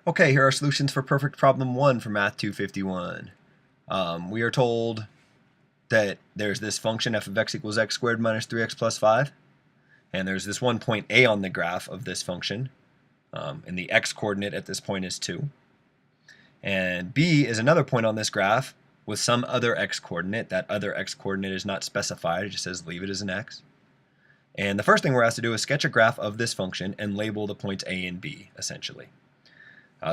Okay, here are solutions for perfect problem 1 for Math 251. We are told that there's this function f of x equals x squared minus 3x plus 5, and there's this one point A on the graph of this function, and the x coordinate at this point is 2. And B is another point on this graph with some other x coordinate. That other x coordinate is not specified, it just says leave it as an x. And the first thing we're asked to do is sketch a graph of this function and label the points A and B, essentially.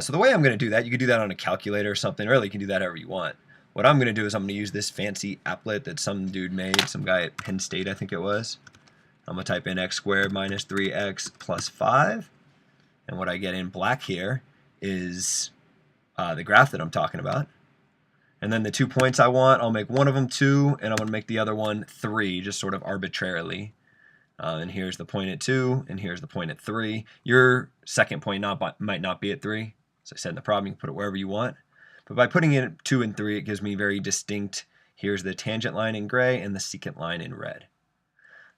So the way I'm going to do that, you can do that on a calculator or something, or really you can do that however you want. What I'm going to do is I'm going to use this fancy applet that some dude made, some guy at Penn State I think it was. I'm going to type in x squared minus 3x plus 5, and what I get in black here is the graph that I'm talking about. And then the 2 points I want, I'll make one of them 2, and I'm going to make the other one 3, just sort of arbitrarily. And here's the point at 2, and here's the point at 3. Your second point might not be at 3. As I said in the problem, you can put it wherever you want. But by putting it at 2 and 3, it gives me very distinct, here's the tangent line in gray and the secant line in red.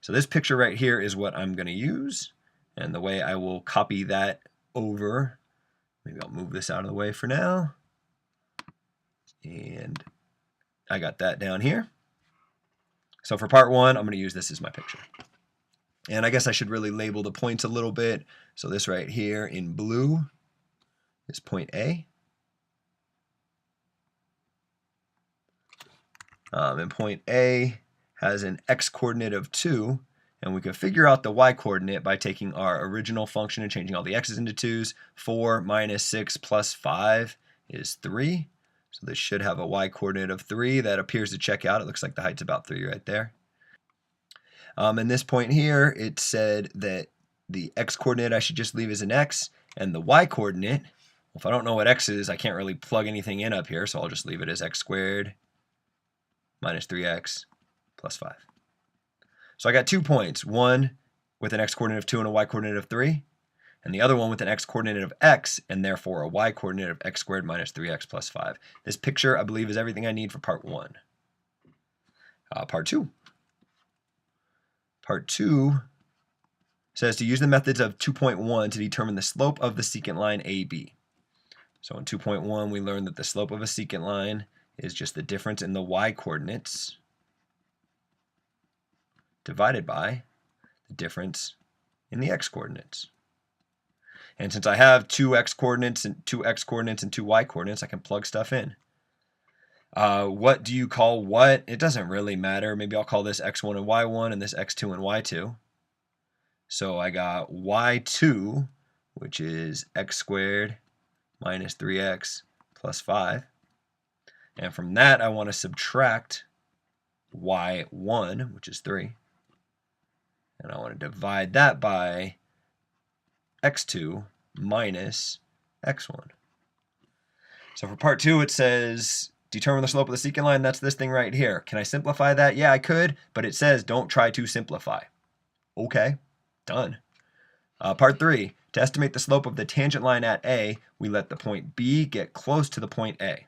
So this picture right here is what I'm going to use. And the way I will copy that over, maybe I'll move this out of the way for now. And I got that down here. So for part 1, I'm going to use this as my picture. And I guess I should really label the points a little bit. So this right here in blue is point A. And point A has an x coordinate of 2. And we can figure out the y coordinate by taking our original function and changing all the x's into 2's. 4 minus 6 plus 5 is 3. So this should have a y coordinate of 3. That appears to check out. It looks like the height's about 3 right there. And this point here, it said that the x coordinate I should just leave as an x, and the y coordinate, well, if I don't know what x is, I can't really plug anything in up here, so I'll just leave it as x squared minus 3x plus 5. So I got 2 points, one with an x coordinate of 2 and a y coordinate of 3, and the other one with an x coordinate of x, and therefore a y coordinate of x squared minus 3x plus 5. This picture, I believe, is everything I need for part 1. Part 2. Part 2 says to use the methods of 2.1 to determine the slope of the secant line AB. So in 2.1 we learned that the slope of a secant line is just the difference in the y coordinates divided by the difference in the x coordinates. And since I have 2 x coordinates and 2 x coordinates and 2 y coordinates, I can plug stuff in. What do you call what? It doesn't really matter. Maybe I'll call this x1 and y1 and this x2 and y2. So I got y2, which is x squared minus 3x plus 5. And from that, I want to subtract y1, which is 3. And I want to divide that by x2 minus x1. So for part 2, it says determine the slope of the secant line. That's this thing right here. Can I simplify that? Yeah, I could, but it says don't try to simplify. Okay, done. Part 3, to estimate the slope of the tangent line at A, we let the point B get close to the point A.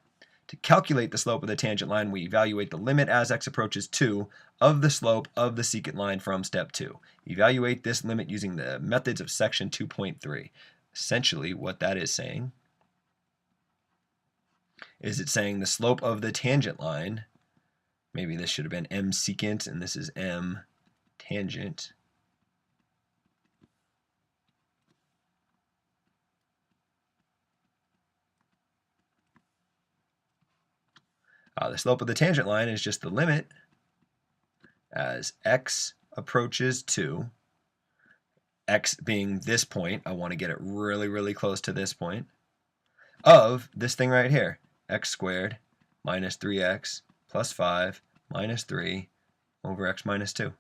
To calculate the slope of the tangent line, we evaluate the limit as x approaches 2 of the slope of the secant line from step 2. Evaluate this limit using the methods of section 2.3. Essentially, what that is saying is it's saying the slope of the tangent line, maybe this should have been m secant and this is m tangent. The slope of the tangent line is just the limit as x approaches 2, x being this point, I want to get it really, really close to this point, of this thing right here, x squared minus 3x plus 5 minus 3 over x minus 2.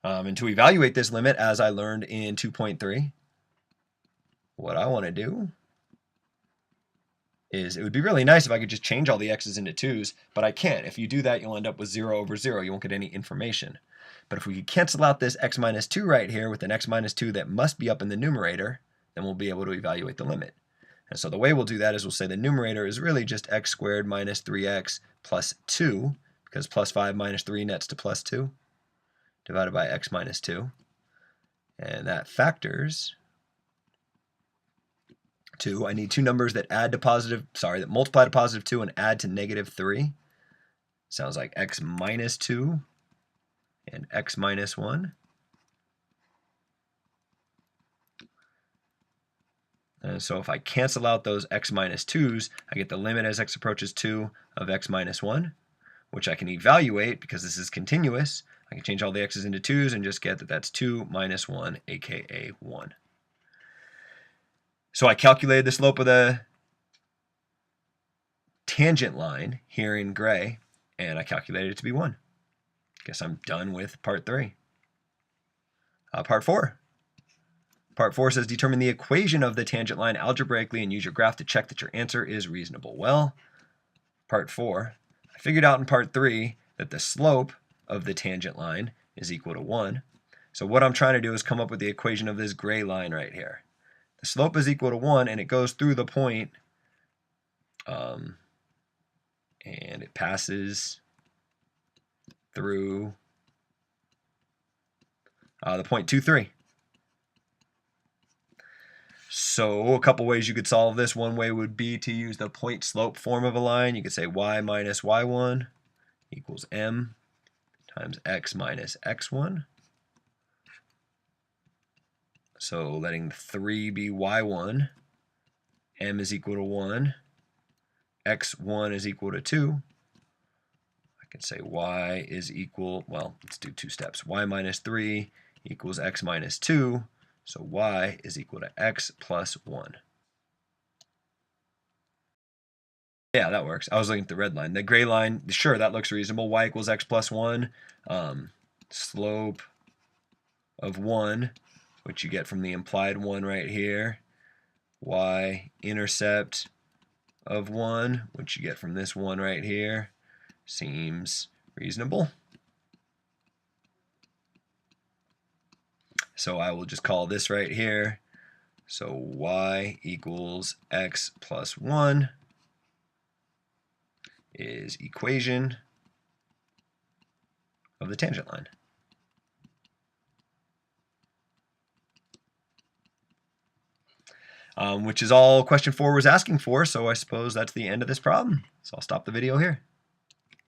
And to evaluate this limit, as I learned in 2.3, what I want to do is it would be really nice if I could just change all the x's into 2's, but I can't. If you do that, you'll end up with 0 over 0. You won't get any information. But if we could cancel out this x minus 2 right here with an x minus 2 that must be up in the numerator, then we'll be able to evaluate the limit. And so the way we'll do that is we'll say the numerator is really just x squared minus 3x plus 2, because plus 5 minus 3 nets to plus 2, divided by x minus 2. And that factors 2. I need two numbers that that multiply to positive 2 and add to negative 3. Sounds like x minus 2 and x minus 1. And so if I cancel out those x minus 2's, I get the limit as x approaches 2 of x minus 1, which I can evaluate because this is continuous. I can change all the x's into 2's and just get that that's 2 minus 1, aka 1. So I calculated the slope of the tangent line here in gray, and I calculated it to be 1. Guess I'm done with part 3. Part 4. Part 4 says determine the equation of the tangent line algebraically and use your graph to check that your answer is reasonable. Well, part 4, I figured out in part 3 that the slope of the tangent line is equal to 1. So what I'm trying to do is come up with the equation of this gray line right here. The slope is equal to 1, and it goes through the point, and it passes through the point 2, 3. So a couple ways you could solve this. One way would be to use the point slope form of a line. You could say y minus y1 equals m times x minus x1. So letting 3 be y1, m is equal to 1, x1 is equal to 2. I can say y is equal, well, let's do 2 steps. Y minus 3 equals x minus 2. So y is equal to x plus 1. Yeah, that works. I was looking at the red line. The gray line, sure, that looks reasonable. Y equals x plus 1. Slope of 1, which you get from the implied 1 right here. Y intercept of 1, which you get from this 1 right here. Seems reasonable. So I will just call this right here. So y equals x plus 1 is equation of the tangent line. Which is all question 4 was asking for, so I suppose that's the end of this problem. So I'll stop the video here.